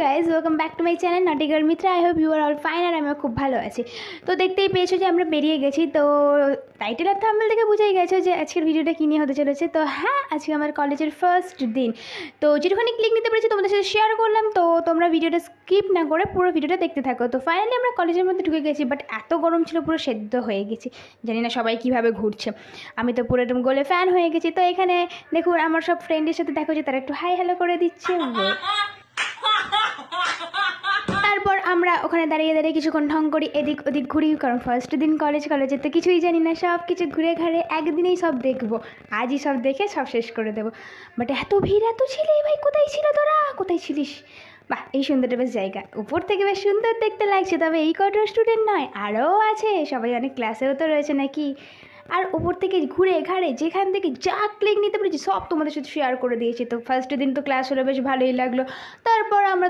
Guys, welcome back to my channel naughty girl Mitra. I hope you are all fine. আর আমিও খুব ভালো আছি। তো দেখতেই পেয়েছো যে আমরা বেরিয়ে গেছি। তো টাইটেল আর থাম্বনেল থেকে বুঝেই গেছো যে আজকের ভিডিওটা কী নিয়ে হতে চলেছে। তো হ্যাঁ, আজকে আমার কলেজের ফার্স্ট দিন। তো যেটুখানি ক্লিক নিতে পেরেছি তোমাদের সাথে শেয়ার করলাম। তো তোমরা ভিডিওটা স্কিপ না করে পুরো ভিডিওটা দেখতে থাকো। তো ফাইনালি আমরা কলেজের মধ্যে ঢুকে গেছি, বাট এত গরম ছিল পুরো সেদ্ধ হয়ে গেছি। জানি না সবাই কীভাবে ঘুরছে, আমি তো পুরো একদম গোলে ফ্যান হয়ে গেছি। তো এখানে দেখুন আমার সব ফ্রেন্ডের সাথে দেখো যে তারা একটু হাই হ্যালো করে দিচ্ছে। তারপর আমরা ওখানে দাঁড়িয়ে দাঁড়িয়ে কিছুক্ষণ ঢং করি, এদিক ওদিক ঘুরি, কারণ ফার্স্ট দিন কলেজে তো কিছুই জানি না। সব কিছু ঘুরে ঘাড়ে একদিনেই সব দেখবো, আজই সব দেখে সব শেষ করে দেবো। বাট এত ভিড়, এত ছিলি ভাই, কোথায় ছিল তোরা, কোথায় ছিলিস? বাহ, এই সুন্দরটা বেশ জায়গা, উপর থেকে বেশ সুন্দর দেখতে লাগছে। তবে এই কটা স্টুডেন্ট নয়, আরও আছে, সবাই অনেক ক্লাসেও তো রয়েছে নাকি। আর উপর থেকে ঘুরে ঘাড়ে যেখান থেকে যা ক্লিক নিতে পেরেছি সব তোমাদের সাথে শেয়ার করে দিয়েছি। তো ফার্স্ট দিন তো ক্লাস হলো, বেশ ভালোই লাগলো। তারপর আমরা